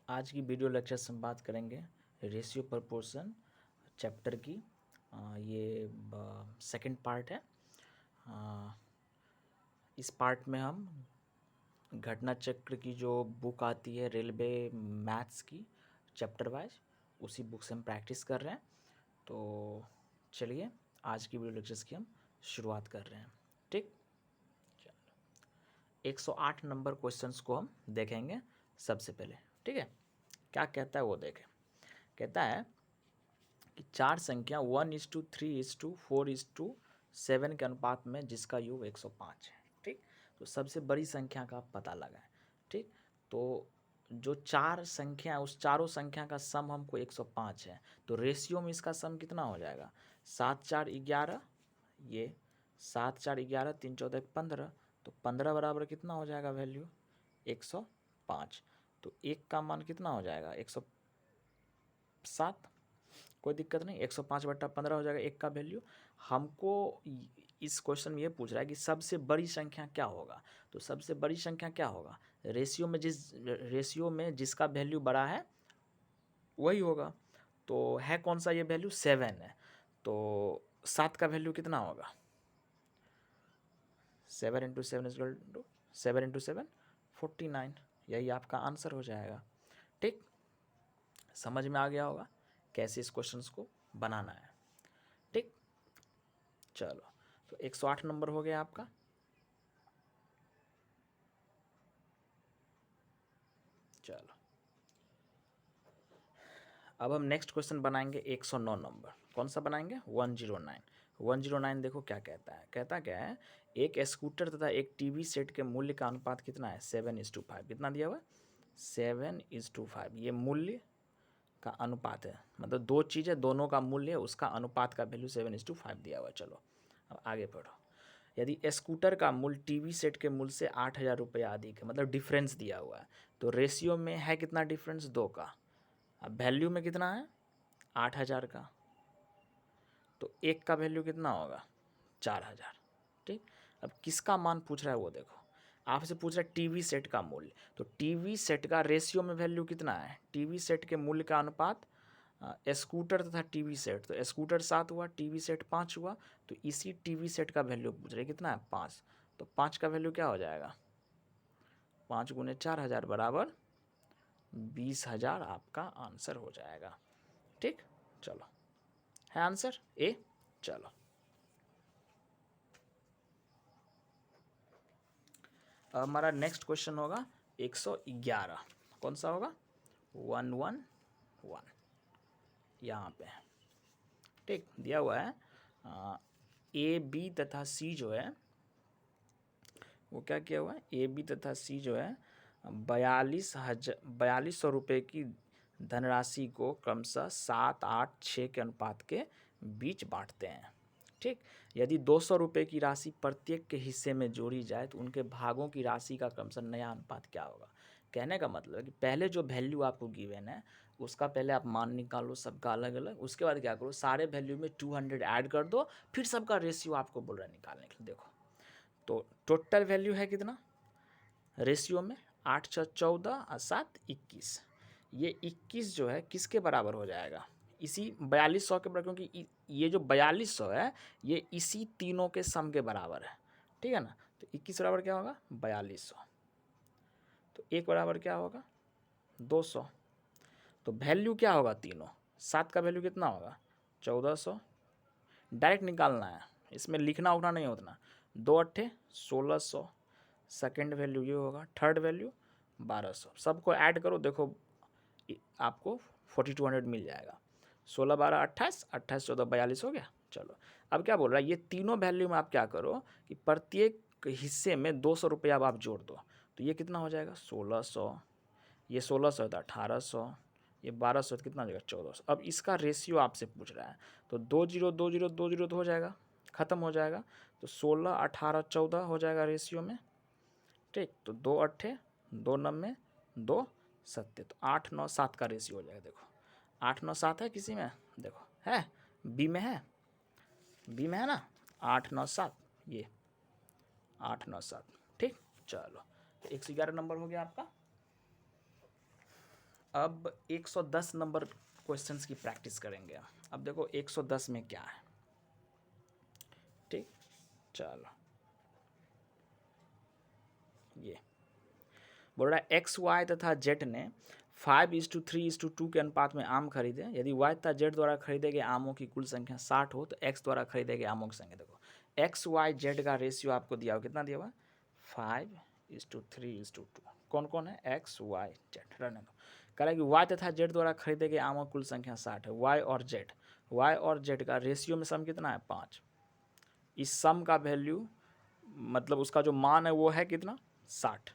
आज की video lecture से हम बात करेंगे रेशियो प्रोपोर्शन चैप्टर की। ये सेकंड पार्ट है। इस पार्ट में हम घटना चक्र की जो बुक आती है रेलवे मैथ्स की चैप्टर वाइज, उसी बुक से हम प्रैक्टिस कर रहे हैं। तो चलिए आज की वीडियो लेक्चर्स की हम शुरुआत कर रहे हैं। ठीक, 108 नंबर क्वेश्चंस को हम देखेंगे सबसे पहले। ठीक है, क्या कहता है वो देखें। कहता है कि चार संख्या 1:3:4:7 के अनुपात में जिसका योग 105 है। ठीक, तो सबसे बड़ी संख्या का पता लगाएं। ठीक, तो जो चार संख्या उस चारों संख्या का सम हमको 105 है, तो रेशियो में इसका सम कितना हो जाएगा? 7 4 11, ये 7 4 11, 3 14 15, तो 15 बराबर कितना हो जाएगा वैल्यू? 105। तो एक का मान कितना हो जाएगा? 107। कोई दिक्कत नहीं, 105/15 हो जाएगा एक का वैल्यू। हमको इस क्वेश्चन में ये पूछ रहा है कि सबसे बड़ी संख्या क्या होगा। तो सबसे बड़ी संख्या क्या होगा? रेशियो में जिसका वैल्यू बड़ा है वही होगा। तो है कौन सा ये वैल्यू? 7 है। तो 7 का वैल्यू कितना होगा? 7 × 7 49। यही आपका आंसर हो जाएगा। ठीक, समझ में आ गया होगा कैसे इस क्वेश्चन को बनाना है। ठीक, चलो, तो 108 नंबर हो गया आपका। चलो, अब हम नेक्स्ट क्वेश्चन बनाएंगे 109 नंबर। कौन सा बनाएंगे? 109। 109 देखो क्या कहता है। कहता क्या है? एक स्कूटर तथा एक टीवी सेट के मूल्य का अनुपात कितना है? 7:5। कितना दिया हुआ है? 7:5। ये मूल्य का अनुपात है, मतलब दो चीज़ें, दोनों का मूल्य है, उसका अनुपात का वैल्यू 7:5 दिया हुआ है। चलो अब आगे बढ़ो। यदि स्कूटर का मूल्य टीवी सेट के मूल्य से 8,000 रुपया अधिक है, मतलब डिफरेंस दिया हुआ है, तो रेशियो में है कितना डिफरेंस? 2 का। अब वैल्यू में कितना है? 8,000 का। तो एक का वैल्यू कितना होगा? 4,000। ठीक, अब किसका मान पूछ रहा है वो देखो। आपसे पूछ रहा है टीवी सेट का मूल्य। तो टीवी सेट का रेशियो में वैल्यू कितना है? टीवी सेट के मूल्य का अनुपात स्कूटर तथा टीवी सेट, तो स्कूटर 7 हुआ, टीवी सेट 5 हुआ। तो इसी टीवी सेट का वैल्यू पूछ रहे कितना है? 5। तो 5 का वैल्यू क्या हो जाएगा? 5 × 4,000 बराबर 20,000 आपका आंसर हो जाएगा। ठीक, चलो, है आंसर ए। चलो, अब हमारा नेक्स्ट क्वेश्चन होगा 111। कौन सा होगा? 111 यहाँ पे। ठीक, दिया हुआ है ए बी तथा सी जो है वो क्या किया हुआ है? ए बी तथा सी जो है 42,000 रुपये की धनराशि को क्रमशः 7 8 6 के अनुपात के बीच बांटते हैं। ठीक, यदि 200 रुपये की राशि प्रत्येक के हिस्से में जोड़ी जाए तो उनके भागों की राशि का क्रमशः नया अनुपात क्या होगा? कहने का मतलब है कि पहले जो वैल्यू आपको गिवन है उसका पहले आप मान निकालो सबका अलग अलग, उसके बाद क्या करो, सारे वैल्यू में 200 ऐड कर दो, फिर सबका रेशियो आपको बोल रहा है निकालने के लिए। देखो, तो टोटल वैल्यू है कितना रेशियो में? 8 6 14 और 7 21। ये 21 जो है किसके बराबर हो जाएगा? इसी 4200 के बराबर, क्योंकि ये जो 4200 है ये इसी तीनों के सम के बराबर है। ठीक है ना? तो 21 बराबर क्या होगा? 4200। तो एक बराबर क्या होगा? 200। तो वैल्यू क्या होगा तीनों? 7 का वैल्यू कितना होगा? 1400। डायरेक्ट निकालना है, इसमें लिखना उठना नहीं होता। 2 8 1600। सेकेंड वैल्यू ये होगा, थर्ड वैल्यू 1200। सबको ऐड करो, देखो आपको 4200 मिल जाएगा। 16 12 28, 28 14 42 हो गया। चलो, अब क्या बोल रहा है? ये तीनों वैल्यू में आप क्या करो कि प्रत्येक हिस्से में 200 रुपया आप जोड़ दो। तो ये कितना हो जाएगा? 1600। ये 1600 है तो 1800। ये 1200 तो कितना हो जाएगा? 1400। अब इसका रेशियो आपसे पूछ रहा है, तो 2 0 2 0 2 0 तो हो जाएगा, ख़त्म हो जाएगा। तो 16 18 14 हो जाएगा रेशियो में। ठीक, तो 2 8 2 9 2 7, तो 8 9 7 का रेशियो हो जाएगा। देखो 8 9 7 है किसी में? देखो है, बी में है, बी में है ना, 8 9 7, ये 8 9 7। ठीक, चलो, तो 111 नंबर हो गया आपका। अब 110 नंबर क्वेश्चंस की प्रैक्टिस करेंगे। अब देखो 110 में क्या है, ठीक, चलो ये बोल रहा है एक्स वाई तथा जेड ने 5:3:2 के अनुपात में आम खरीदे। यदि वाई तथा जेड द्वारा खरीदे गए आमों की कुल संख्या 60 हो तो एक्स द्वारा खरीदे गए आमों की संख्या, देखो एक्स वाई जेड का रेशियो आपको दिया हुआ, कितना दिया हुआ, 5:3:2। कौन कौन है, एक्स वाई जेड, रहने दो। कह रहा है कि वाई तथा जेड द्वारा खरीदे गए आमों की कुल संख्या 60 है। वाई और जेड का रेशियो में सम कितना है, 5। इस सम का वैल्यू मतलब उसका जो मान है वो है कितना, 60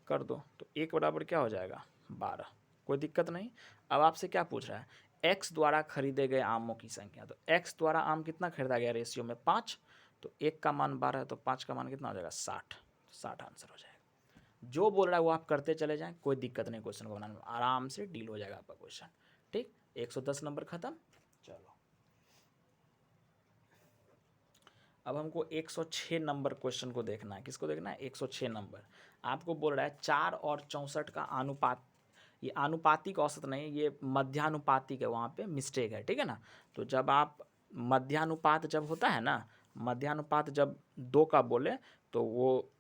कर दो तो 1 बराबर क्या हो जाएगा, 12। कोई दिक्कत नहीं। अब आपसे क्या पूछ रहा है, एक्स द्वारा खरीदे गए आमों की संख्या। तो एक्स द्वारा आम कितना खरीदा गया रेशियो में, 5। तो 1 का मान 12 है तो 5 का मान कितना हो जाएगा, 60। 60 आंसर हो जाएगा। जो बोल रहा है वो आप करते चले जाएं, कोई दिक्कत नहीं, क्वेश्चन को बनाने में आराम से डील हो जाएगा आपका क्वेश्चन। ठीक, 110 नंबर खत्म। चलो अब हमको 106 नंबर क्वेश्चन को देखना है। किसको देखना है, 106 नंबर। आपको बोल रहा है 4 और 64 का अनुपात, ये आनुपातिक औसत नहीं, ये मध्यानुपातिक है, वहाँ पे मिस्टेक है, ठीक है ना। तो जब आप मध्यानुपात जब होता है ना, मध्यानुपात जब 2 का बोले तो वो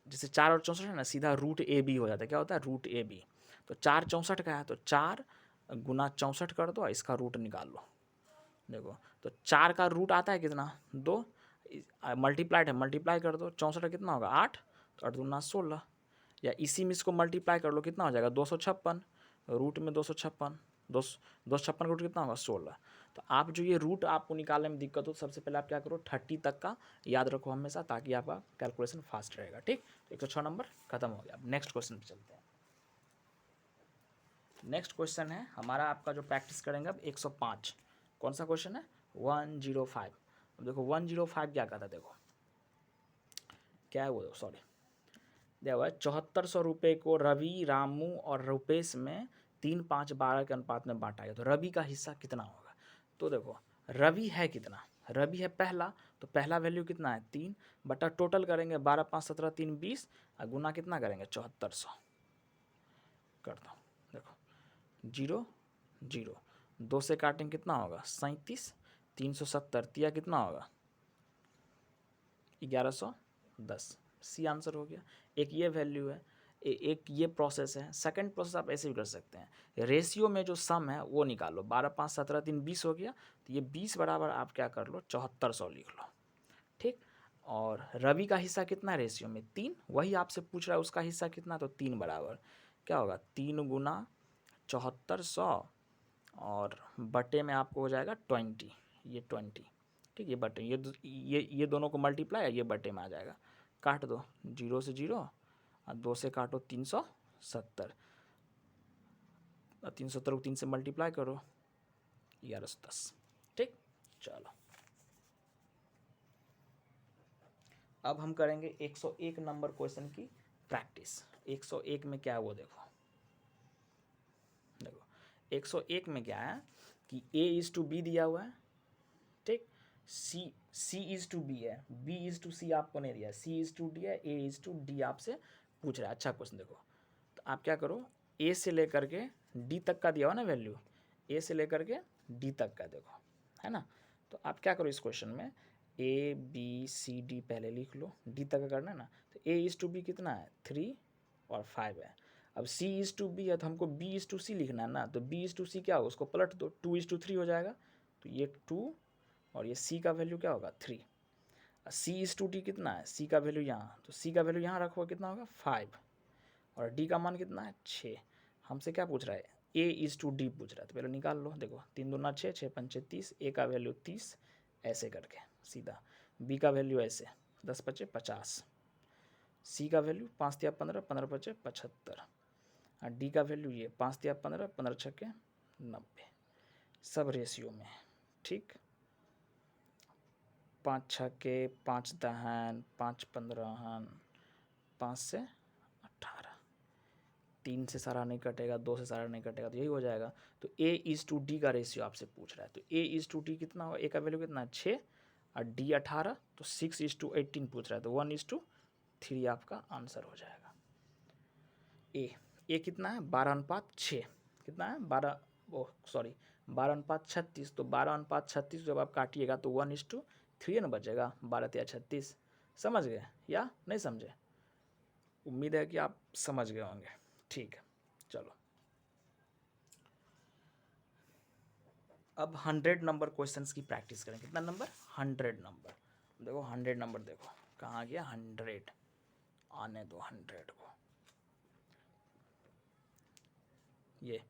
जैसे 4 और 64 है ना, सीधा रूट ए बी हो जाता है। क्या होता है, रूट ए बी। तो 4 64 का है तो 4 गुना 64 कर दो, इसका रूट निकाल लो। देखो तो 4 का रूट आता है कितना, 2, मल्टीप्लाइड है, मल्टीप्लाई कर दो, 64 कितना होगा, 8, तो 8 दूना 16। या इसी में इसको मल्टीप्लाई कर लो, कितना हो जाएगा, 256। रूट में 256, 256 का रूट कितना होगा, 16। तो आप जो ये रूट आपको निकालने में दिक्कत हो, सबसे पहले आप क्या करो, 30 तक का याद रखो हमेशा, ताकि आपका कैलकुलेशन फास्ट रहेगा। ठीक, तो 106 नंबर खत्म हो गया। अब नेक्स्ट क्वेश्चन पे चलते हैं। नेक्स्ट क्वेश्चन है हमारा, आपका जो प्रैक्टिस करेंगे अब 105। कौन सा क्वेश्चन है, 105। अब देखो 105 क्या कहता है, देखो क्या है वो, सॉरी दिया हुआ है 7400 रुपये को रवि, रामू और रुपेश में 3, 5, 12 के अनुपात में बांटा गया। तो रवि का हिस्सा कितना होगा। तो देखो रवि है कितना, रवि है पहला, तो पहला वैल्यू कितना है, 3 बटा टोटल करेंगे 12, 5, 17, 3, 20 और गुना कितना करेंगे, 7400 कर दो। देखो 0 0, 2 से काटेंगे कितना होगा, 37, 370 तिया कितना होगा, 1110। सी आंसर हो गया। एक ये वैल्यू है, एक ये प्रोसेस है। सेकंड प्रोसेस आप ऐसे भी कर सकते हैं, रेशियो में जो सम है वो निकालो, 12, 5, 17, 3, 20 हो गया। तो ये 20 बराबर आप क्या कर लो, 7400 लिख लो। ठीक, और रवि का हिस्सा कितना है रेशियो में, 3, वही आपसे पूछ रहा है उसका हिस्सा कितना, तो 3 बराबर क्या होगा, 3 गुना 7400 और बटे में आपको हो जाएगा 20, ये 20। ठीक, ये बटे, ये दोनों को मल्टीप्लाई, ये बटे में आ जाएगा। काट दो, 0 से 0 और 2 से काटो 370, 370 को 3 से मल्टीप्लाई करो, 1110। ठीक, चलो अब हम करेंगे 101 नंबर क्वेश्चन की प्रैक्टिस। 101 में क्या है वो देखो, 101 में क्या है कि A:B दिया हुआ है, ठीक, C इज टू बी है, B इज टू C आपको नहीं दिया है, C इज टू D है, A इज टू D आपसे पूछ रहा है। अच्छा क्वेश्चन देखो, तो आप क्या करो, A से लेकर के D तक का दिया हुआ ना वैल्यू, A से लेकर के D तक का देखो, है ना। तो आप क्या करो इस क्वेश्चन में, ABCD पहले लिख लो, D तक का करना है ना। तो A इज टू B कितना है, 3 और 5 है। अब C इज टू B है तो हमको B इज टू C लिखना है ना। तो B इज टू C क्या हो, उसको पलट दो, 2 इज टू 3 हो जाएगा। तो ये 2 और ये C का वैल्यू क्या होगा, 3। C इज टू D कितना है, C का वैल्यू यहाँ, तो C का वैल्यू यहाँ रखो, कितना होगा, 5 और D का मान कितना है, 6। हमसे क्या पूछ रहा है, A इज टू D पूछ रहा है। तो पहले निकाल लो, देखो 3 दूना 6, 6 पंचे 30, A का वैल्यू 30, ऐसे करके सीधा। B का वैल्यू ऐसे 10 पचे 50, C का वैल्यू 5 दिया 15, 15 पचे 75 और D का वैल्यू ये 5 दिया 15, 15 छक्के 90, सब रेशियो में। ठीक, 5 छक्के 5 दहन 5 15, 5 से 18, 3 से सारा नहीं कटेगा, 2 से सारा नहीं कटेगा, तो यही हो जाएगा। तो A इज टू D का रेशियो आपसे पूछ रहा है। तो A इज टू D कितना होगा, A का वैल्यू कितना है, 6 और D 18, तो 6 इज टू 18 पूछ रहा है। तो 1 इज टू 3 आपका आंसर हो जाएगा ए। ये कितना है 12:6, कितना है 12:36, तो 12:36 जब आप काटिएगा तो 1:3 ना बचेगा, 12×36। समझ गए या नहीं समझे? उम्मीद है कि आप समझ गए होंगे। ठीक है, चलो अब 100 नंबर क्वेश्चंस की प्रैक्टिस करें। कितना नंबर? 100 नंबर। देखो 100 नंबर, देखो कहाँ गया 100, आने दो 100 को। ये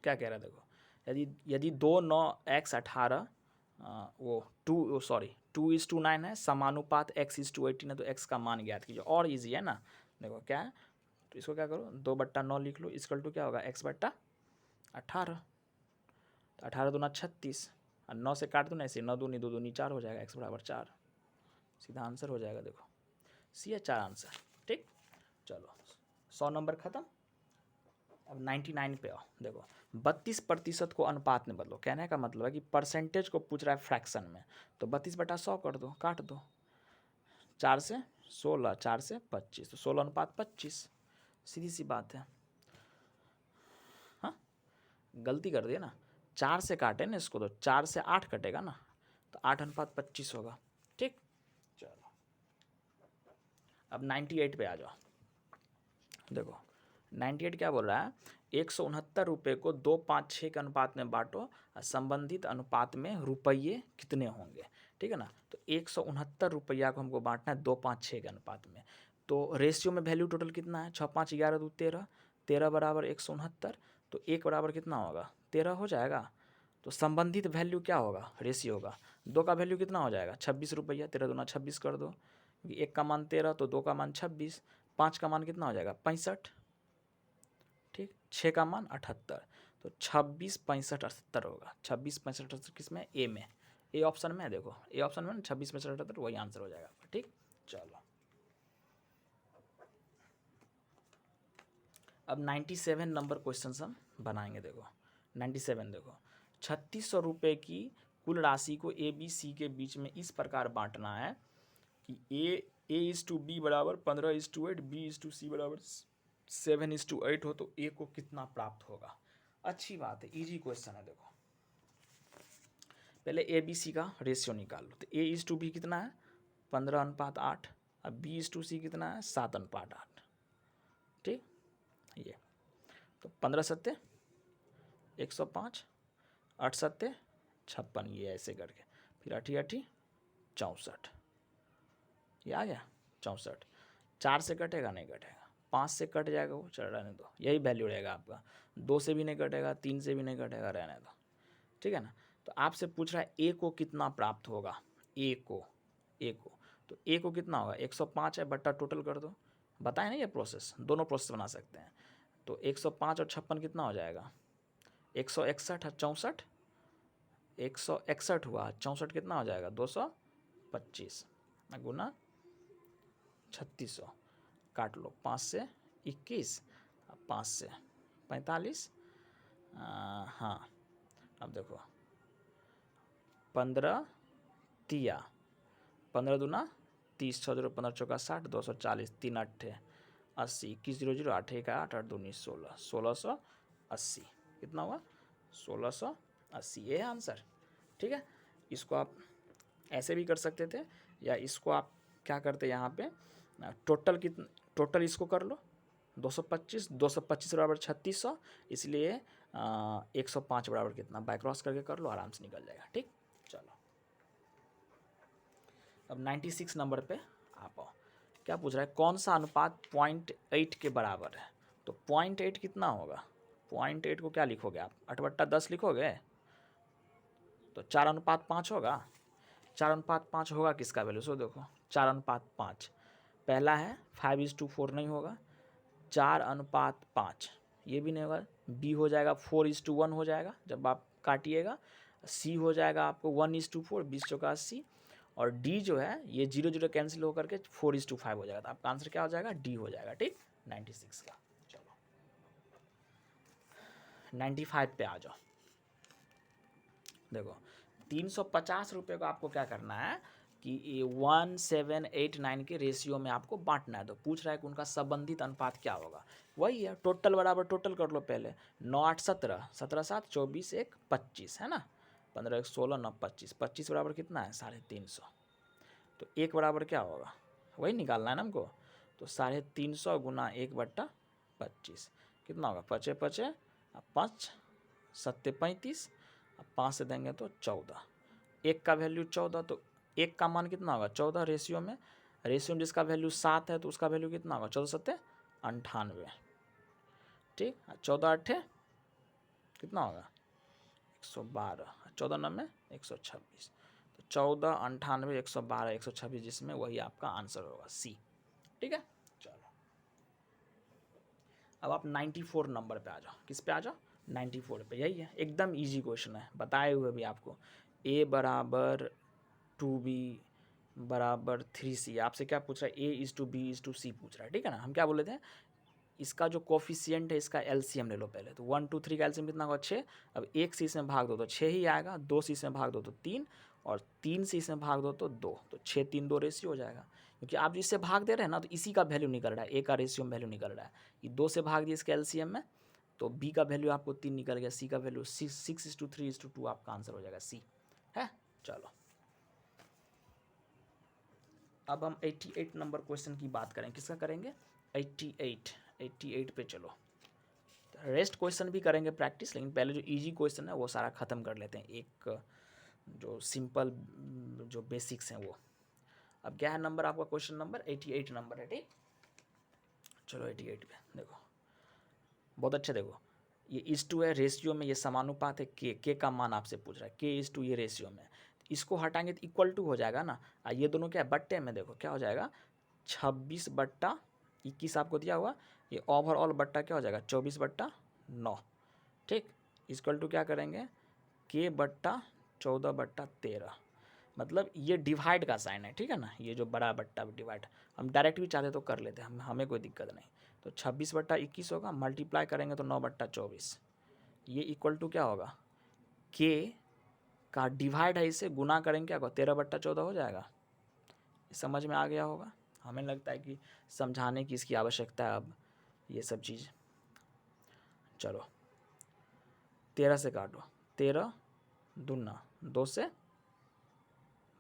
क्या कह रहा है देखो, यदि 2 9 x 18 वो 2:9 है, समानुपात x:18 है, तो x का मान ज्ञात कीजिए। और इजी है ना, देखो क्या है, तो इसको क्या करो 2/9 लिख लो, इक्वल टू क्या होगा x/18। तो 18 दूना 36, और 9 से काट दो ना ऐसे, 9 दूनी 2 दूनी 4 हो जाएगा, x=4, सीधा आंसर हो जाएगा। देखो सी है 4 आंसर। ठीक, चलो 100 नंबर खत्म। अब 99 पे आओ। देखो 32% को अनुपात में बदलो। कहने का मतलब है कि परसेंटेज को पूछ रहा है फ्रैक्शन में, तो 32/100 कर दो, काट दो। 4 से 16, 4 से 25, तो 16:25, सीधी सी बात है। हाँ, गलती कर दिया ना, 4 से काटे ना इसको, तो 4 से 8 कटेगा ना, तो 8:25 होगा। ठीक, चलो अब 98 पे आ जाओ। देखो 98 क्या बोल रहा है, 169 रुपये को 2 5 6 के अनुपात में बांटो, संबंधित अनुपात में रुपये कितने होंगे। ठीक है ना, तो 169 रुपया को हमको बांटना है 2 5 6 के अनुपात में। तो रेशियो में वैल्यू टोटल कितना है, 6 5 11 2 13, 13 बराबर 169, तो 1 बराबर कितना होगा 13 हो जाएगा। तो संबंधित वैल्यू क्या होगा, रेशियो होगा। 2 का वैल्यू कितना हो जाएगा 26 रुपया, 13 दूना 26 कर दो, क्योंकि 1 का मान 13 तो 2 का मान 26, 5 का मान कितना हो जाएगा 65। ठीक, 6 का मान 78, तो 26 65 78 होगा। 26 65 78 किस में, ए में, ए ऑप्शन में है। देखो ए ऑप्शन में 26 65 78 वही आंसर हो जाएगा। ठीक, चलो अब 97 नंबर क्वेश्चन हम बनाएंगे। देखो 97, देखो 3600 रुपये की कुल राशि को ए बी सी के बीच में इस प्रकार बांटना है कि A/B बराबर 15:8, B/C बराबर 7:8 हो, तो ए को कितना प्राप्त होगा। अच्छी बात है, इजी क्वेश्चन है। देखो पहले ABC का रेशियो निकाल लो, तो A/B कितना है 15:8, अब B/C कितना है 7:8। ठीक, ये तो 15 सत्ते 105, 8 सत्ते 56, ये ऐसे करके, फिर 8 8 64, ये आ गया 64। 4 से कटेगा नहीं कटेगा, 5 से कट जाएगा, वो चल रहने दो, यही वैल्यू रहेगा आपका। 2 से भी नहीं कटेगा, 3 से भी नहीं कटेगा, रहने दो। ठीक है ना, तो आपसे पूछ रहा है ए को कितना प्राप्त होगा, ए को तो ए को कितना होगा 105 है, बट्टा टोटल कर दो। बताए ना ये प्रोसेस, दोनों प्रोसेस बना सकते हैं। तो 105 और 56 कितना हो जाएगा 161 है, 64 161 हुआ, 64 कितना हो जाएगा 225 गुना 3600, काट लो 5 से 21, 5 से 45, हाँ अब देखो 15 तिया 15 दूना 30, 6 0 15 चौका 60, 240, 3 8 80, 21 0 0 8 1 8 8 2 16, 1680 कितना हुआ 1680, ये है आंसर। ठीक है, इसको आप ऐसे भी कर सकते थे, या इसको आप क्या करते यहाँ पे टोटल इसको कर लो 225 बराबर 3600, इसलिए 105 बराबर कितना, बाय क्रॉस करके कर लो, आराम से निकल जाएगा। ठीक, चलो अब 96 नंबर पे आप आओ। क्या पूछ रहा है, कौन सा अनुपात 0.8 के बराबर है। तो 0.8 कितना होगा, 0.8 को क्या लिखोगे आप 8/10 लिखोगे, तो 4:5 होगा। 4:5 होगा किसका वैल्यू, सो देखो 4:5, पहला है 5:4 नहीं होगा, 4:5 ये भी नहीं होगा, बी हो जाएगा 4:1 हो जाएगा जब आप काटिएगा, सी हो जाएगा आपको 1:4, 20 चौका 80, और डी जो है ये 0 0 कैंसिल होकर के 4:5 हो जाएगा, तो आपका आंसर क्या हो जाएगा डी हो जाएगा। ठीक, 96 का। चलो 95 पे आ जाओ। देखो 350 रुपये को आपको क्या करना है, कि 1789 के रेशियो में आपको बांटना है। तो पूछ रहा है कि उनका संबंधित अनुपात क्या होगा। वही है, टोटल बराबर टोटल कर लो पहले। 9 8 17, 17 7 24 1 25 है ना, 15 1 16 9 25, 25 बराबर कितना है 350। तो 1 बराबर क्या होगा, वही निकालना है ना हमको। तो 350 गुना 1/25 कितना होगा, 5 5 5 7 35, 5 से देंगे तो 14। 1 का वैल्यू 14, तो 1 का मान कितना होगा 14 रेशियो में। रेशियो में जिसका वैल्यू 7 है तो उसका वैल्यू कितना होगा 14 7 98। ठीक, 14 8 कितना होगा 112, 14 9 126। तो 14 98 112 126, जिसमें वही आपका आंसर होगा सी। ठीक है, चलो अब आप 94 नंबर पे आ जाओ। किस पे आ जाओ, 94 पे। यही है, एकदम इजी क्वेश्चन है, बताए हुए भी आपको। a बराबर 2b बराबर 3c। आपसे क्या पूछ रहा है, a:b:c पूछ रहा है। ठीक है ना, हम क्या बोले थे, इसका जो कोफिशिएंट है इसका एलसीएम ले लो पहले। तो 1 2 3 का एलसीएम कितना होगा 6। अब 1 से इसमें भाग दो तो 6 ही आएगा, 2 से इसमें भाग दो तो 3, और 3 से इसमें भाग दो तो 2। तो 6 3 2 रेशियो हो जाएगा। क्योंकि आप जिससे भाग दे रहे हैं ना, तो इसी का वैल्यू निकल रहा है, ए का रेशियो में वैल्यू निकल रहा है। ये 2 से भाग दिए इसके एलसीएम में, तो बी का वैल्यू आपको 3 निकल गया, सी का वैल्यू 6:3:2 आपका आंसर हो जाएगा सी है। चलो अब हम 88 नंबर क्वेश्चन की बात करें। किसका करेंगे, 88 पे चलो। रेस्ट क्वेश्चन भी करेंगे प्रैक्टिस, लेकिन पहले जो इजी क्वेश्चन है वो सारा ख़त्म कर लेते हैं, एक जो सिंपल जो बेसिक्स हैं वो। अब क्या है नंबर आपका, क्वेश्चन नंबर 88 नंबर है। ठीक, चलो 88 पे देखो, बहुत अच्छा देखो। ये इस टू है रेशियो में, ये समानुपात है के का मान आपसे पूछ रहा है, के:2 ये रेशियो में। इसको हटाएंगे तो इक्वल टू हो जाएगा ना। ये दोनों क्या है बट्टे में, देखो क्या हो जाएगा 26/21 आपको दिया हुआ। ये ओवरऑल बट्टा क्या हो जाएगा 24/9। ठीक, इक्वल टू क्या करेंगे k/14/13। मतलब ये डिवाइड का साइन है। ठीक है ना, ये जो बड़ा बट्टा डिवाइड, हम डायरेक्ट भी चाहते तो कर लेते हैं, हमें कोई दिक्कत नहीं। तो 26/21 होगा, मल्टीप्लाई करेंगे तो 9/24। ये इक्वल टू क्या होगा, के का डिवाइड है, इसे गुना करेंगे क्या होगा 13/14 हो जाएगा। समझ में आ गया होगा। हमें लगता है कि समझाने की इसकी आवश्यकता है अब, ये सब चीज़। चलो 13 से काटो, 13 दूना 2 से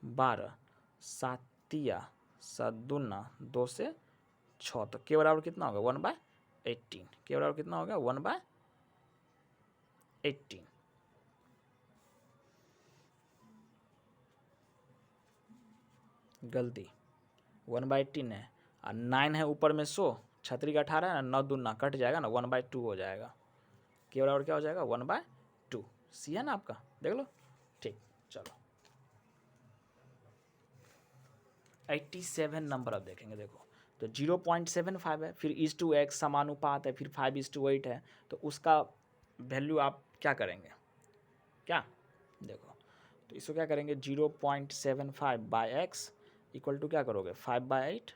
12, 7 7 दूना 2 से 6। तो के बराबर कितना होगा 1/18। के बराबर कितना होगा 1/18। गलती 1/18 है, और 9 है ऊपर में 100, छतरी का 18 है ना, 9 दूना कट जाएगा ना, 1/2 हो जाएगा। के बराबर क्या हो जाएगा 1/2। सी है ना आपका, देख लो। ठीक, चलो 87 नंबर अब देखेंगे। देखो तो 0.75 है, फिर is/x समानुपात है, फिर 5:8 है। तो उसका वैल्यू आप क्या करेंगे, क्या देखो, तो इसको क्या करेंगे 0.75/x इक्वल टू क्या करोगे 5/8।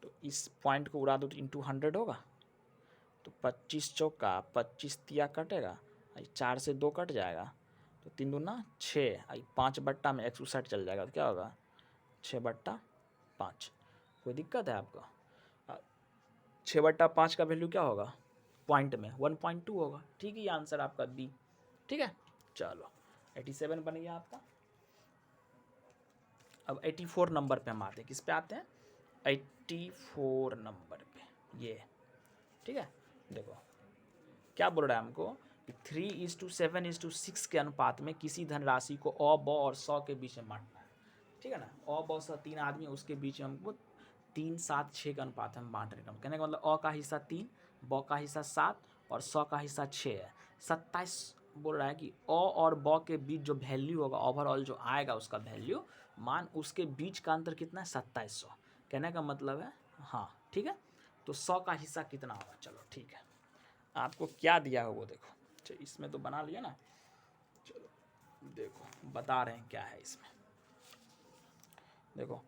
तो इस पॉइंट को उड़ा दो तो इंटू 100 होगा। तो 25 चौका 25 तिया कटेगा, 4 से 2 कट जाएगा, तो 3 दूना 6, 5 बट्टा में 160 चल जाएगा। तो क्या होगा 6/5। कोई दिक्कत है आपको, 6/5 का वैल्यू क्या होगा पॉइंट में 1.2 होगा। ठीक है, ये आंसर आपका बी। ठीक है, चलो 87 बन गया आपका। अब 84 नंबर पे हम आते हैं। किस पे आते हैं 84 नंबर पे, ये ठीक है। देखो क्या बोल रहा है हमको कि 3:7:6 के अनुपात में किसी धनराशि को अ ब और स के बीच में बांटना है। ठीक है ना, अ ब स 3 आदमी, उसके बीच में हमको 3 7 6 के अनुपात में बांट रहे हैं। कहने का मतलब अ का हिस्सा 3, ब का हिस्सा 7 और स का हिस्सा 6 है। 27 बोल रहा है कि अ और ब के बीच जो वैल्यू होगा, ओवरऑल जो आएगा उसका वैल्यू मान, उसके बीच का अंतर कितना है 2700। कहने का मतलब है हाँ ठीक है। तो 100 का हिस्सा कितना होगा, चलो ठीक है। आपको क्या दिया है वो देखो, चलो इसमें तो बना लिया ना। चलो देखो बता रहे हैं क्या है इसमें। देखो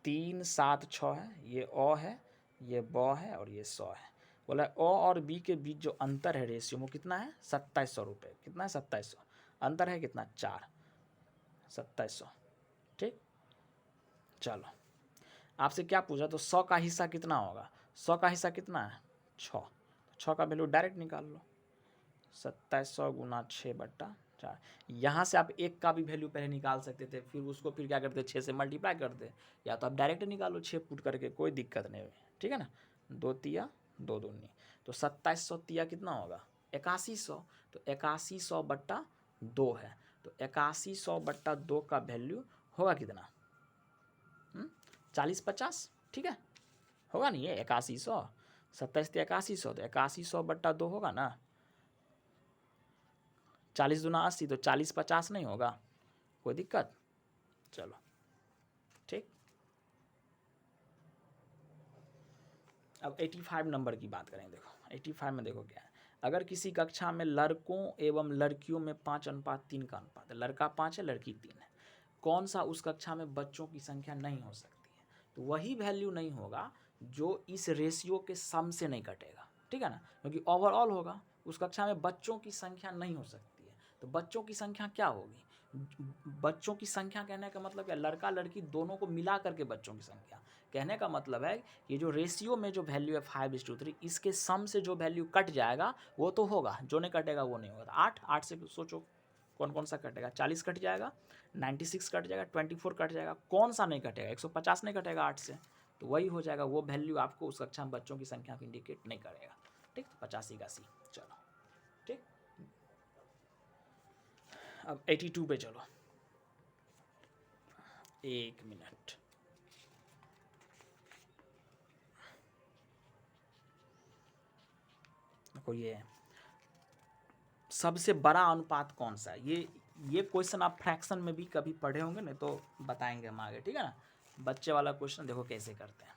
3 7 6 है, ये अ है, ये ब है और ये 100 है। बोला अ और बी के बीच जो अंतर है रेशियो वो कितना है 2700 रुपये। कितना है 2700, अंतर है कितना 4, 2700। ठीक, चलो, आपसे क्या पूछा, तो 100 का हिस्सा कितना होगा, 100 का हिस्सा कितना है 6, 6 का वैल्यू डायरेक्ट निकाल लो, 2700 गुना 6/4। यहाँ से आप 1 का भी वैल्यू पहले निकाल सकते थे, फिर उसको फिर क्या करते 6 से मल्टीप्लाई करते, या तो आप डायरेक्ट निकालो 6 पुट करके, कोई दिक्कत नहीं हुई, ठीक है ना। 2 तिया 2 दूनी, तो 2700 तिया कितना होगा 8100, तो 8100/2 है, तो 8100/2 का वैल्यू होगा कितना 40-50, ठीक है, होगा नहीं ये 8100, 27 तो 8100, तो 8100/2 होगा ना, 40 दूना 80, तो 40-50 नहीं होगा, कोई दिक्कत। चलो ठीक, अब 85 नंबर की बात करें। देखो 85 में देखो क्या है, अगर किसी कक्षा में लड़कों एवं लड़कियों में 5:3 का अनुपात है, लड़का 5 है लड़की 3 है, कौन सा उस कक्षा में बच्चों की संख्या नहीं हो सकती है, तो वही वैल्यू नहीं होगा जो इस रेशियो के सम से नहीं कटेगा, ठीक है ना, क्योंकि ओवरऑल होगा, उस कक्षा में बच्चों की संख्या नहीं हो सकती है, तो बच्चों की संख्या क्या होगी, बच्चों की संख्या कहने का मतलब क्या, लड़का लड़की दोनों को मिला करके बच्चों की संख्या, कहने का मतलब है ये जो रेशियो में जो वैल्यू है 5:3, इसके सम से जो वैल्यू कट जाएगा वो तो होगा, जो नहीं कटेगा वो नहीं होगा। तो 8 से सोचो कौन कौन सा कटेगा, 40 कट जाएगा, 96 कट जाएगा, 24 कट जाएगा, कौन सा नहीं कटेगा, 150 नहीं कटेगा 8 से, तो वही हो जाएगा, वो वैल्यू आपको उस कक्षा में बच्चों की संख्या को इंडिकेट नहीं करेगा, ठीक, 85 का सी। चलो ठीक, अब 82 पे चलो, 1 मिनट, देखो ये सबसे बड़ा अनुपात कौन सा है, ये क्वेश्चन आप फ्रैक्शन में भी कभी पढ़े होंगे, नहीं तो बताएंगे हम आगे, ठीक है ना। बच्चे वाला क्वेश्चन देखो कैसे करते हैं,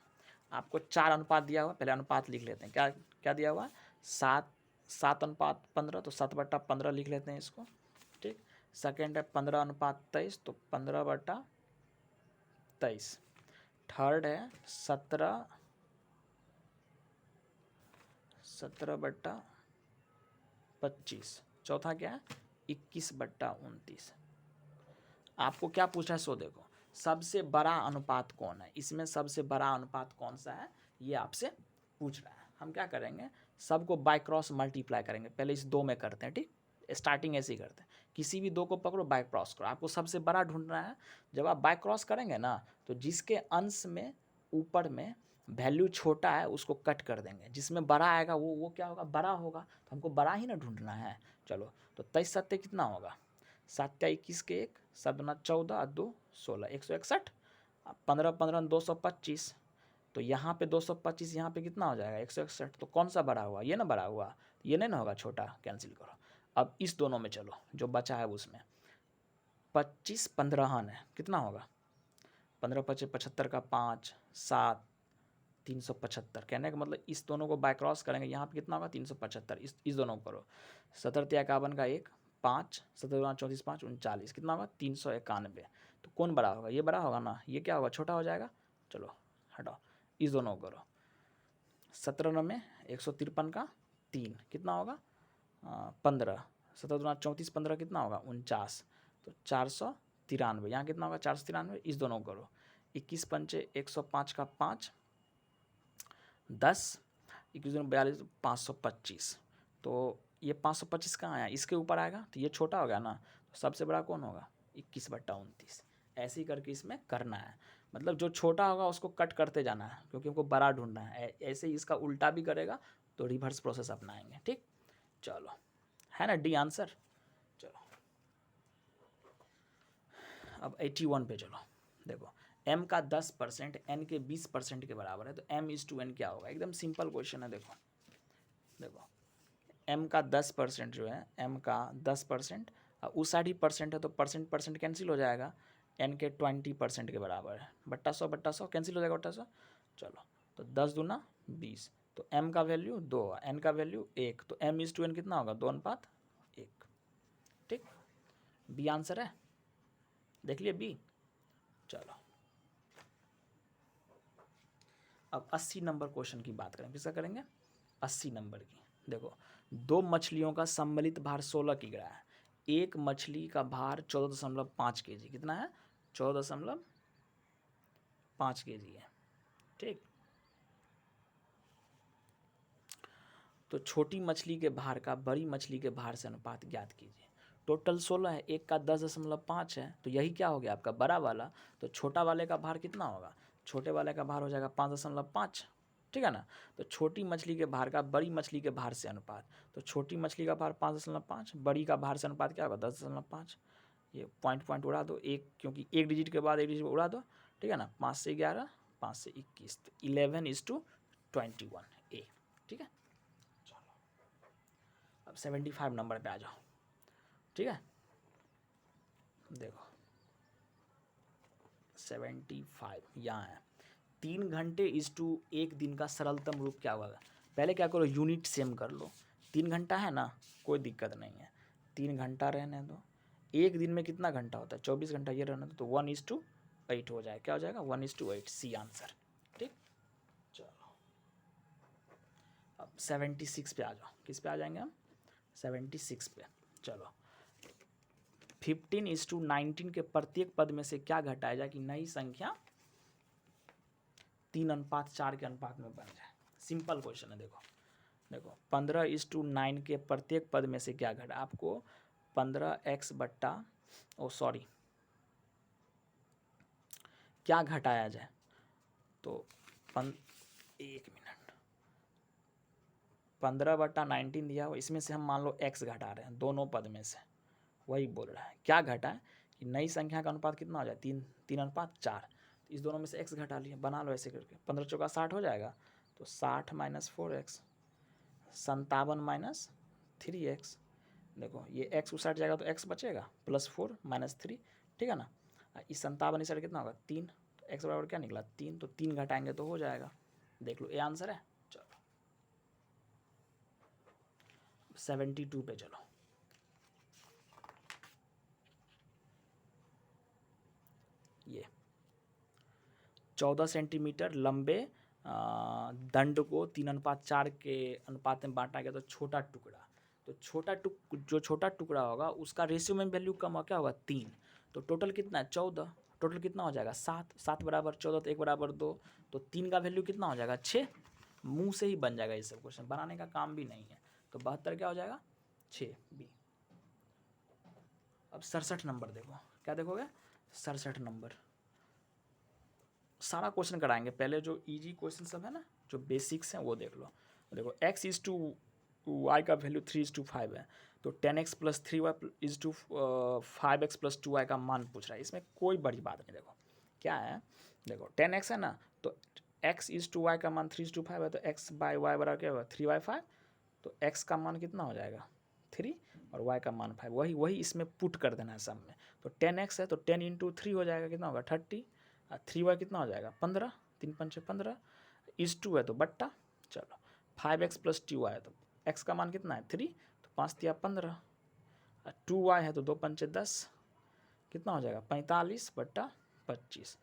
आपको 4 अनुपात दिया हुआ, पहले अनुपात लिख लेते हैं, क्या क्या दिया हुआ है, 7:15, तो 7/15 लिख लेते हैं इसको, ठीक। सेकेंड है 15:23, तो 15/23। थर्ड है 17/25। चौथा क्या है 21/29। आपको क्या पूछा है सो देखो, सबसे बड़ा अनुपात कौन है, इसमें सबसे बड़ा अनुपात कौन सा है ये आपसे पूछ रहा है। हम क्या करेंगे, सबको बाय क्रॉस मल्टीप्लाई करेंगे, पहले इस 2 में करते हैं, ठीक, स्टार्टिंग ऐसे ही करते हैं, किसी भी 2 को पकड़ो बाय क्रॉस करो, आपको सबसे बड़ा ढूंढना है। जब आप बाय क्रॉस करेंगे ना, तो जिसके अंश में ऊपर में वैल्यू छोटा है उसको कट कर देंगे, जिसमें बड़ा आएगा वो क्या होगा, बड़ा होगा, तो हमको बड़ा ही ना ढूंढना है। चलो, तो 23 7 कितना होगा, 7 21 के 1, 7 दूना 14, 2 16, 161, 15 15 225, तो यहाँ पे 225, यहाँ पे कितना हो जाएगा 161, तो कौन सा बड़ा हुआ, ये ना बड़ा हुआ, ये नहीं ना होगा छोटा, कैंसिल करो। अब इस दोनों में चलो, जो बचा है उसमें 25 15 है, कितना होगा 15 25 75 का 5 7 375, कहने का मतलब इस दोनों को बाय क्रॉस करेंगे, यहाँ पे कितना होगा 375, इस दोनों को करो, 17 51 का 1 5, 17 34 5 39, कितना होगा 391, तो कौन बड़ा होगा, ये बड़ा होगा ना, ये क्या होगा छोटा हो जाएगा। चलो हटाओ, इस दोनों को करो, 17 में 153 का 3, कितना होगा 15, 17 34 15 कितना होगा 49, तो 493, यहाँ कितना होगा 493, इस दोनों को करो, 21 पंचे 105 का 5 10, 21 42 525, तो ये 525 कहाँ आया, इसके ऊपर आएगा, तो ये छोटा हो गया ना, तो सबसे बड़ा कौन होगा 21/29। ऐसे ही करके इसमें करना है, मतलब जो छोटा होगा उसको कट करते जाना है, क्योंकि हमको बड़ा ढूंढना है। ऐसे ही इसका उल्टा भी करेगा तो रिवर्स प्रोसेस अपनाएंगे, ठीक। चलो, है ना डी आंसर। चलो, अब 81 पे चलो, देखो m का 10% n के 20% के बराबर है, तो m/n क्या होगा, एकदम सिंपल क्वेश्चन है। देखो देखो m का 10% जो है, m का 10% उस साइड ही परसेंट है, तो परसेंट परसेंट कैंसिल हो जाएगा, n के 20% के बराबर है, बट्टा 100 कैंसिल हो जाएगा बट्टा 100। चलो, तो 10 दूना 20, तो m का वैल्यू 2, n का वैल्यू 1, तो m/n कितना होगा 2:1, ठीक। बी आंसर है, देख लिए बी। चलो, अब 80 नंबर क्वेश्चन की बात करें, किसका करेंगे 80 नंबर की। देखो, 2 मछलियों का सम्मिलित भार 16 किग्रा है, एक मछली का भार 14.5 kg, कितना है 14.5 5 kg है। ठीक, तो छोटी मछली के भार का बड़ी मछली के भार से अनुपात ज्ञात कीजिए। टोटल 16 है, एक का 10.5 है, तो यही क्या हो गया आपका बड़ा वाला। तो छोटा वाले का भार कितना होगा, छोटे वाले का भार हो जाएगा 5.5, ठीक है ना। तो छोटी मछली के भार का बड़ी मछली के भार से अनुपात, तो छोटी मछली का भार 5.5, बड़ी का भार से अनुपात क्या होगा 10.5। ये पॉइंट उड़ा दो, एक क्योंकि एक डिजिट के बाद एक डिजिट उड़ा दो, ठीक है ना। 5 से 11, 5 से 21, तो 11:21 ए, ठीक है। चलो अब 75 नंबर पे आ जाओ, ठीक है। देखो 75 यहाँ है। 3 घंटे इज टू एक दिन का सरलतम रूप क्या होगा। पहले क्या करो, यूनिट सेम कर लो। 3 घंटा है ना, कोई दिक्कत नहीं है, 3 घंटा रहने दो। एक दिन में कितना घंटा होता है, 24 घंटा, ये रहने दो, तो 1:8 हो जाएगा। क्या हो जाएगा 1:8, सी आंसर। ठीक, चलो अब 76 पे आ जाओ। किस पे आ जाएंगे हम, 76 पे। चलो 15:19 के प्रत्येक पद में से क्या घटाया जाए कि नई संख्या 3:4 के अनुपात में बन जाए। सिंपल क्वेश्चन है। देखो 15:9 के प्रत्येक पद में से क्या घटा, आपको 15x बट्टा क्या घटाया जाए, तो 15/19 दिया हो, इसमें से हम मान लो x घटा रहे हैं, दोनों पद में से वही बोल रहा है। क्या घटा है कि नई संख्या का अनुपात कितना हो जाए 3:4। इस दोनों में से x घटा लिए, बना लो ऐसे करके। 15 चौका 60 हो जाएगा, तो 60 - 4x, 57 - 3x। देखो ये x उसाट जाएगा तो x बचेगा, +4 - 3, ठीक है ना। इस 57 इस कितना होगा 3, तो x बराबर क्या निकला 3, तो 3 घटाएंगे तो हो जाएगा। देख लो ये आंसर है। चलो 72 पे चलो। ये 14 सेंटीमीटर लंबे दंड को 3:4 के अनुपात में बांटा गया। तो छोटा टुकड़ा, तो जो छोटा टुकड़ा होगा उसका रेशियो में वैल्यू कम हो, क्या होगा 3। तो टोटल कितना है 14, टोटल कितना हो जाएगा 7, 7 बराबर 14, तो 1 बराबर 2, तो 3 का वैल्यू कितना हो जाएगा 6। मुंह से ही बन जाएगा, ये सब क्वेश्चन बनाने का काम भी नहीं है। तो 72 क्या हो जाएगा 6 बी। अब 67 नंबर देखो, क्या देखोगे 67 नंबर। सारा क्वेश्चन कराएंगे, पहले जो इजी क्वेश्चन सब है ना, जो बेसिक्स हैं वो देख लो। देखो x:y का वैल्यू 3:5 है, तो 10x + 3y 5x + 2y का मान पूछ रहा है। इसमें कोई बड़ी बात नहीं। देखो क्या है, देखो 10x है ना, तो x:y का मान 3:5 है, तो x/y बराबर क्या होगा 3/5। तो x का मान कितना हो जाएगा 3 और y का मान 5, वही इसमें पुट कर देना है सब में। तो 10x है तो 10 × 3 हो जाएगा, कितना होगा 30, 3y कितना हो जाएगा 15, 3 × 5 = 15, (2) है तो बट्टा। चलो 5x + 2y है, तो x का मान कितना है 3, तो 5 × 15, 2y है तो 2 × 5 = 10, कितना हो जाएगा 45/25, 5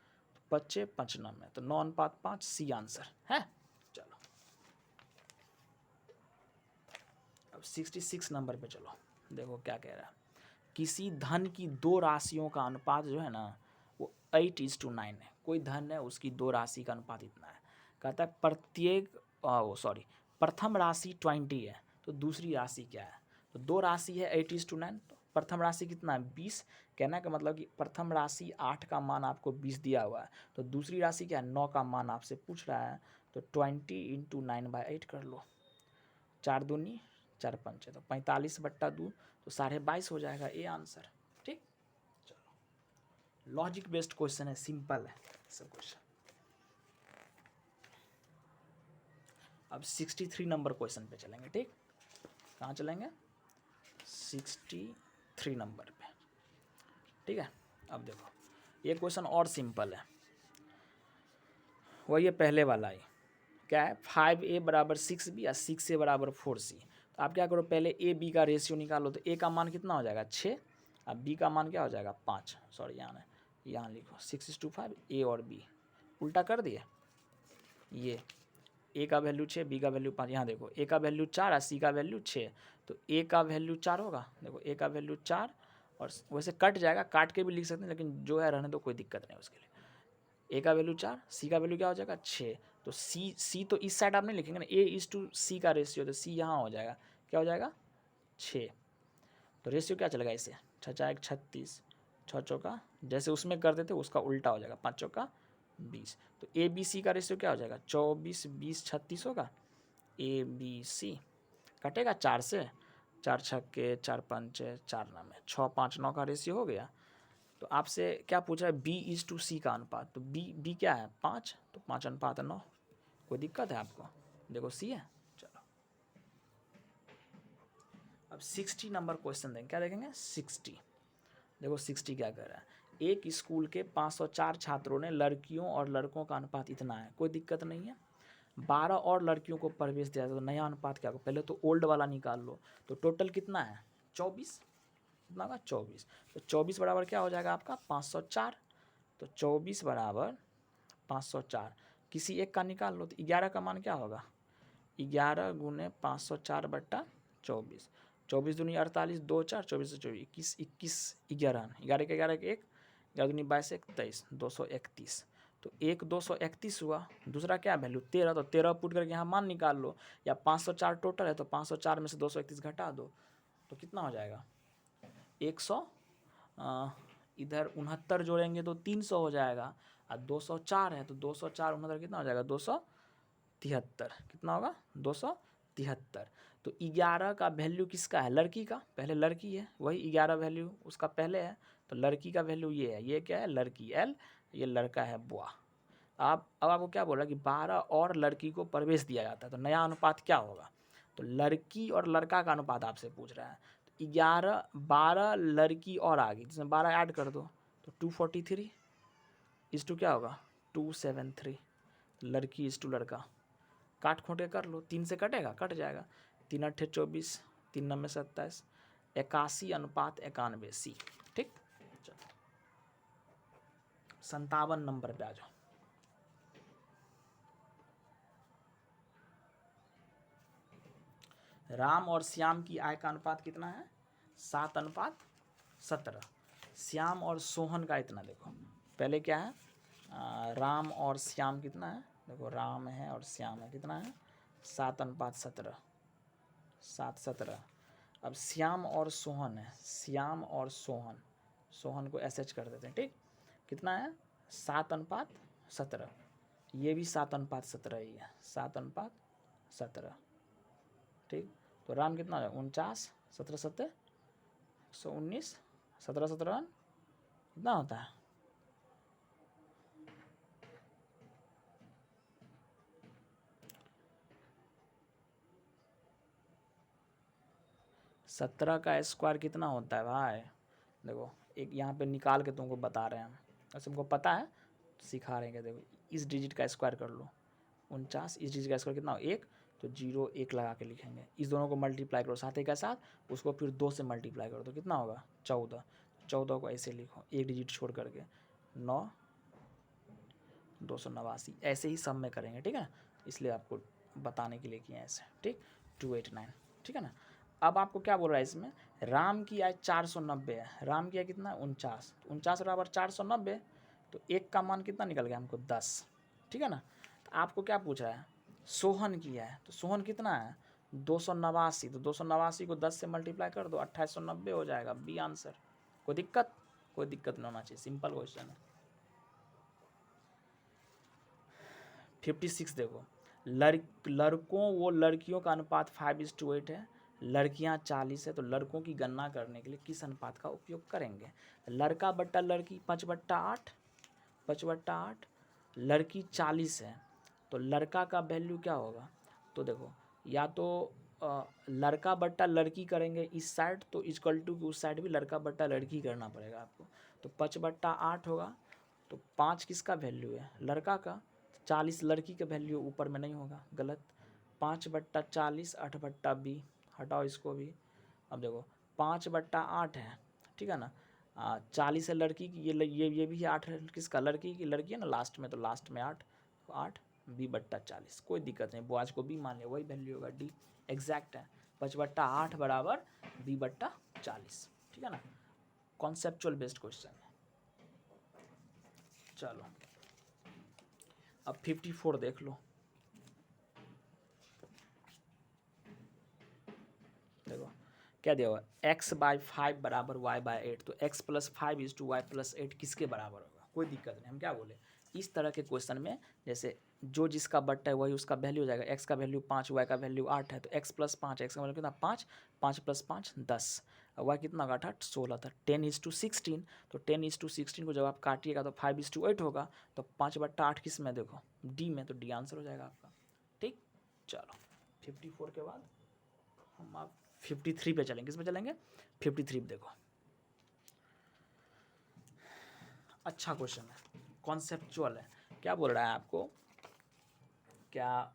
× 5 = 95, तो 9:5, सी आंसर है। चलो अब 66 नंबर पे चलो। देखो क्या कह रहा है, किसी धन की दो राशियों का अनुपात जो है ना वो 8:9 है। कोई धन है उसकी दो राशि का अनुपात इतना है। कहता है प्रथम राशि 20 है, तो दूसरी राशि क्या है। तो दो राशि है 8:9, तो प्रथम राशि कितना है 20। कहना का मतलब कि प्रथम राशि 8 का मान आपको 20 दिया हुआ है, तो दूसरी राशि क्या है 9 का मान आपसे पूछ रहा है। तो 20 × 9/8 कर लो, 4 दूनी 4 पंचे, तो 45/2, तो 22.5 हो जाएगा ये आंसर। ठीक, चलो लॉजिक बेस्ड क्वेश्चन है, सिंपल है सब क्वेश्चन। अब 63 नंबर क्वेश्चन पे चलेंगे। ठीक, कहाँ चलेंगे 63 नंबर पे। ठीक है, अब देखो ये क्वेश्चन और सिंपल है, वही है पहले वाला ही। क्या है 5a = 6b या 6a = 4c। तो आप क्या करो पहले a b का रेशियो निकालो, तो a का मान कितना हो जाएगा 6 और b का मान क्या हो जाएगा 5। सॉरी यहाँ लिखो 6:5, a और b उल्टा कर दिए। ये a का वैल्यू 6, b का वैल्यू 5। यहाँ देखो a का वैल्यू 4 और c का वैल्यू 6, तो a का वैल्यू 4 होगा। देखो a का वैल्यू 4, और वैसे कट जाएगा, काट के भी लिख सकते हैं, लेकिन जो है रहने दो, कोई दिक्कत नहीं उसके लिए। ए का वैल्यू 4, सी का वैल्यू क्या हो जाएगा 6। तो सी तो इस साइड आप नहीं लिखेंगे ना, A/C का रेशियो, तो सी यहाँ हो जाएगा, क्या हो जाएगा 6। तो रेशियो क्या चलेगा इसे, 6 × 1 36, 6 चौका जैसे उसमें कर देते उसका उल्टा हो जाएगा, 5 चौका 20। तो ABC का रेशियो क्या हो जाएगा 24 20 36 होगा। ABC कटेगा 4 से, 4 छक्के 4 पंचे 4 9 6 5 9 का रेशियो हो गया। तो आपसे क्या पूछ रहा है B/C का अनुपात, तो B क्या है 5, तो 5:9। कोई दिक्कत है आपको, देखो C है। चलो अब 60 नंबर क्वेश्चन देंगे, क्या देखेंगे 60। देखो 60 क्या कह रहा है, एक स्कूल के 504 छात्रों ने लड़कियों और लड़कों का अनुपात इतना है, कोई दिक्कत नहीं है। 12 और लड़कियों को प्रवेश दिया, तो नया अनुपात क्या होगा, पहले तो ओल्ड वाला निकाल लो। तो टोटल कितना है 24, कितना होगा 24। तो 24 बराबर क्या हो जाएगा आपका 504। तो 24 बराबर 504, किसी एक का निकाल लो, तो 11 का मान क्या होगा 11 × 504/24। 24 दूनी 48, 2 4 24 से 24 21 21 11 11 के 11 के 1, 11 दूनी 22 21 231। तो एक 231 हुआ, दूसरा क्या वैल्यू 13, तो 13 पुट करके यहाँ मान निकाल लो, या 504 टोटल है तो 504 में से 231 घटा दो, तो कितना हो जाएगा 100। इधर 69 जोड़ेंगे तो 300 हो जाएगा, और 204 है तो 204 69 कितना हो जाएगा 273, कितना होगा 273। तो 11 का वैल्यू किसका है, लड़की का, पहले लड़की है वही 11 वैल्यू उसका पहले है, तो लड़की का वैल्यू ये है, ये क्या है लड़की L, ये लड़का है बुआ। अब आपको क्या बोल रहा है कि 12 और लड़की को प्रवेश दिया जाता है, तो नया अनुपात क्या होगा, तो लड़की और लड़का का अनुपात आपसे पूछ रहा है। तो 11 12 लड़की और आ गई, जिसमें 12 ऐड कर दो, तो 243 इस टू क्या होगा 273, लड़की इस टू लड़का, काट खोट के कर लो, 3 से कटेगा, कट जाएगा, 3 8 24, 3 9 27, 81:91 C। ठीक, चलो 57 नंबर पे आ जाओ। राम और श्याम की आय का अनुपात कितना है 7:17। श्याम और सोहन का इतना, देखो पहले क्या है राम और श्याम कितना है, देखो राम है और श्याम है, कितना है 7:17, 7:17। अब श्याम और सोहन है, श्याम और सोहन, सोहन को SH कर देते हैं, ठीक, कितना है 7:17, ये भी 7:17 ही है, 7:17, ठीक। तो राम कितना है 49, 17 7 119, 17 17 कितना होता है 17 का स्क्वायर कितना होता है भाई, देखो एक यहाँ पे निकाल के तुमको बता रहे हैं, वैसे तुमको पता है सिखा रहे हैं, देखो इस डिजिट का स्क्वायर कर लो 49, इस डिजिट का स्क्वायर कितना हो 1, तो 0 1 लगा के लिखेंगे, इस दोनों को मल्टीप्लाई करो साथ ही के साथ, उसको फिर 2 से मल्टीप्लाई करो तो कितना होगा 14, 14 को ऐसे लिखो एक डिजिट छोड़ करके 9 289, ऐसे ही सब में करेंगे, ठीक है, इसलिए आपको बताने के लिए किए ऐसे, ठीक 289, ठीक है ना। अब आपको क्या बोल रहा है इसमें, राम की आय 490 है, राम की आय कितना है 49, 49 बराबर 490, तो एक का मान कितना निकल गया हमको 10, ठीक है ना। तो आपको क्या पूछ रहा है सोहन की है, तो सोहन कितना है 289, तो 289 को 10 से मल्टीप्लाई कर दो 2890 हो जाएगा, बी आंसर। कोई दिक्कत, कोई दिक्कत नहीं होना चाहिए, सिंपल क्वेश्चन है। 56 देखो, लड़कों व लड़कियों का अनुपात 5:8 है, लड़कियां 40 है, तो लड़कों की गणना करने के लिए किस अनुपात का उपयोग करेंगे, लड़का बट्टा लड़की 5/8, 5/8, लड़की 40 है, तो लड़का का वैल्यू क्या होगा, तो देखो या तो लड़का बट्टा लड़की करेंगे इस साइड, तो इक्वल टू उस साइड भी लड़का बट्टा लड़की करना पड़ेगा आपको, तो 5/8 होगा, तो 5 किसका वैल्यू है लड़का का, 40 लड़की का वैल्यू ऊपर में नहीं होगा, गलत, 5/40 8/20, हटाओ इसको भी। अब देखो 5/8 है, ठीक है ना, 40 है लड़की की, ये भी 8 है किसका, लड़की की, लड़की है ना लास्ट में, तो लास्ट में 8, तो 8 B/40, कोई दिक्कत नहीं, बुआज को B मान लिया, वही वैल्यू होगा, D एग्जैक्ट है, 5/8 बराबर B/40, ठीक है ना, कॉन्सेप्चुअल बेस्ड क्वेश्चन है। चलो अब 54 देख लो, देखो क्या दिया हुआ है, x/5 बराबर y/8, तो x + 5 = y + 8 किसके बराबर होगा, कोई दिक्कत नहीं। हम क्या बोले, इस तरह के क्वेश्चन में जैसे जो जिसका बट्टा है वही उसका वैल्यू हो जाएगा। x का वैल्यू 5, y का वैल्यू 8 है, तो x + 5, x का वैल्यू कितना 5, 5 + 5 10, y कितना होगा 8, 16 था। 10:16, तो 10:16 को जब आप काटिएगा तो 5:8 होगा, तो 5/8 किस में, देखो डी में, तो डी आंसर हो जाएगा आपका। ठीक, चलो 54 के बाद हम आप 53 पे चलेंगे। किस पे चलेंगे, 53 पे। देखो अच्छा क्वेश्चन है, कॉन्सेप्चुअल है। क्या बोल रहा है आपको, क्या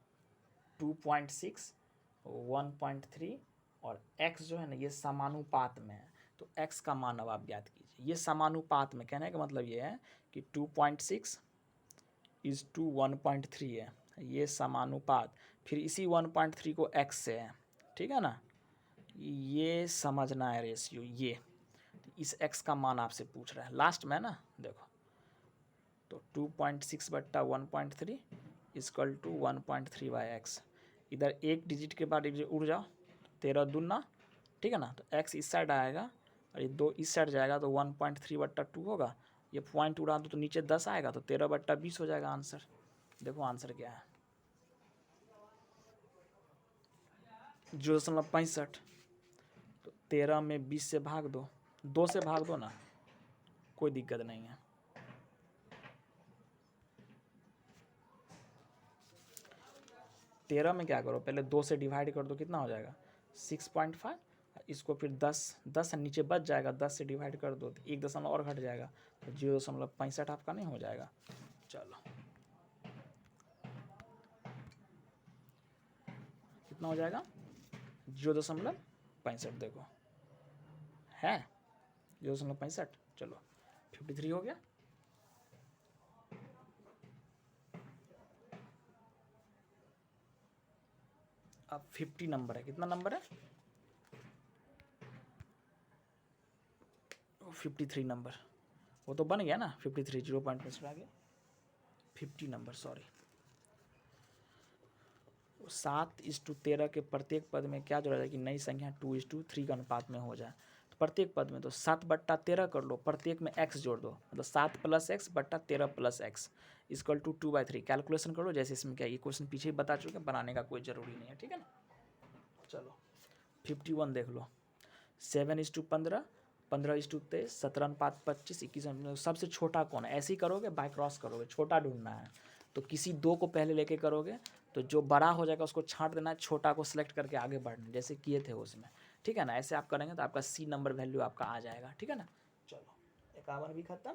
2.6, 1.3 और x जो है ना ये समानुपात में है, तो x का मान अब आप ज्ञात कीजिए। ये समानुपात में, कहने का मतलब ये है कि 2.6 = 1.3 है, ये समानुपात। फिर इसी 1.3 को x से है, ठीक है ना, ये समझना है रेशियो। ये इस x का मान आपसे पूछ रहा है लास्ट में ना, देखो तो 2.6/1.3 = 1.3/x। इधर एक डिजिट के बाद उड़ जाओ, 13 दूना, ठीक है ना, तो x इस साइड आएगा और ये 2 इस साइड जाएगा, तो 1.3/2 होगा। ये पॉइंट उड़ा दो तो नीचे 10 आएगा, तो 13/20 हो जाएगा आंसर। देखो आंसर क्या है, 0.65। तो 13 में 20 से भाग दो, 2 से भाग दो ना, कोई दिक्कत नहीं है। तेरह में क्या करो, पहले 2 से डिवाइड कर दो, कितना हो जाएगा 6.5। इसको फिर 10 नीचे बच जाएगा, 10 से डिवाइड कर दो तो 1 दशमलव और घट जाएगा, तो 0.65 आपका नहीं हो जाएगा। चलो कितना हो जाएगा 0.65, देखो है 0.65। चलो 53 हो गया। अब 50 नंबर है, कितना नंबर है 53 नंबर, वो तो बन गया ना 53, 0.5 आ गया। 50 नंबर, सॉरी, 7:13 के प्रत्येक पद में क्या जोड़ा जाए कि नई संख्या 2:3 का अनुपात में हो जाए। तो प्रत्येक पद में तो 7/13 कर लो, प्रत्येक में x जोड़ दो, मतलब 7 + x बट्टा 13 + x = 2/3। कैलकुलेशन करो, जैसे इसमें क्या, ये क्वेश्चन पीछे ही बता चुके, बनाने का कोई ज़रूरी नहीं है, ठीक है ना। चलो 51 देख लो, 7:15, 15:23, 17:25, 21। सबसे छोटा कौन है, ऐसे ही करोगे, बाय क्रॉस करोगे, छोटा ढूंढना है। तो किसी दो को पहले लेके करोगे, तो जो बड़ा हो जाएगा उसको छांट देना है, छोटा को सिलेक्ट करके आगे बढ़ना, जैसे किए थे उसमें, ठीक है ना। ऐसे आप करेंगे तो आपका सी नंबर वैल्यू आपका आ जाएगा, ठीक है ना। चलो 51 भी खत्म।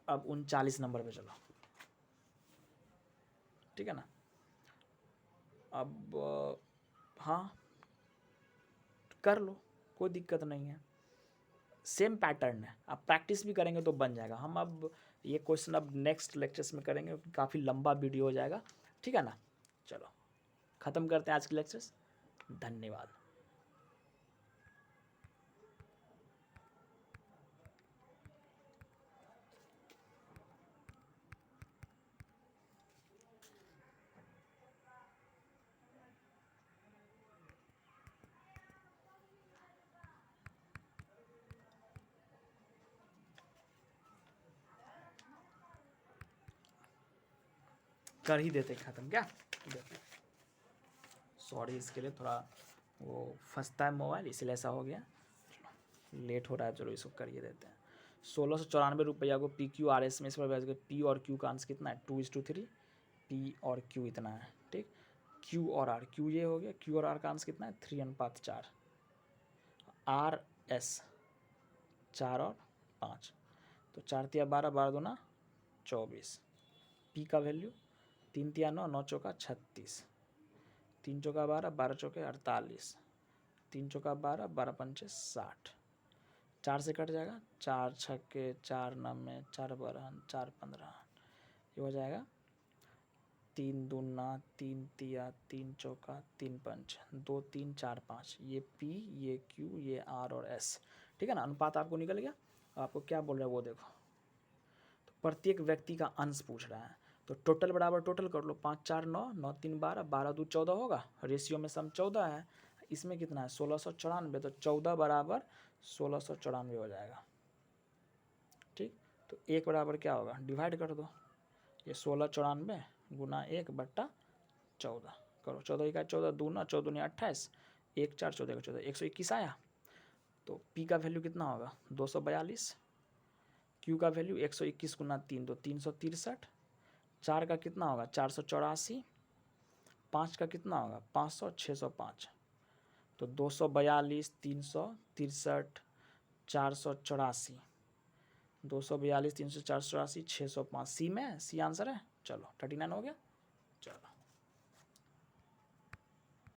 अब 39 नंबर पे चलो, ठीक है ना। अब हाँ कर लो, कोई दिक्कत नहीं है, सेम पैटर्न है। आप प्रैक्टिस भी करेंगे तो बन जाएगा। हम अब ये क्वेश्चन अब नेक्स्ट लेक्चर्स में करेंगे, काफ़ी लंबा वीडियो हो जाएगा, ठीक है ना। चलो ख़त्म करते हैं आज के लेक्चर्स, धन्यवाद। कर ही देते ख़त्म क्या, सॉरी इसके लिए, थोड़ा वो फंसता है मोबाइल, इसलिए ऐसा हो गया, लेट हो रहा है। चलो इसको कर ही देते हैं। 1694 रुपया को PQRS में, इस पर P और Q का आंसर कितना है 2:3, P और Q इतना है, ठीक। Q और R, Q ये हो गया, Q और R का आंसर कितना है 3:4, RS 4 और 5, तो 4×3 = 12, 12×2 = 24। P का वैल्यू 3×3 = 9, 9×4 = 36, 3×4 = 12, 12×4 = 48, 3×4 = 12, 12×5 = 60, 4 से कट जाएगा, 4×6 = 4, 9 4 12, 4 15, ये हो जाएगा 3×2 = 3 3, 3×4 = 3 5, 2 3 4 5, ये P, ये Q, ये R और S, ठीक है ना। अनुपात आपको निकल गया। आपको क्या बोल रहा है वो देखो, प्रत्येक व्यक्ति का अंश पूछ रहा है, तो टोटल बराबर टोटल कर लो, 5 4 9, 9 3 12, 12 2 14 होगा, रेशियो में सम 14 है, इसमें कितना है 1694, तो 14 बराबर 1694 हो जाएगा। ठीक, तो 1 बराबर क्या होगा, डिवाइड कर दो, ये 1694 गुना 1/14 करो, 14 इका 14, 2 9 14 दूनी 28, 1 4 14 का 14, 121 आया। तो P का वैल्यू कितना होगा 242, Q का वैल्यू 121 गुना 3 तो 363, 4 का कितना होगा 484, 5 का कितना होगा 500, 605, तो 242 363 484, 242 300 484 605, सी में सी आंसर है। चलो 39 हो गया। चलो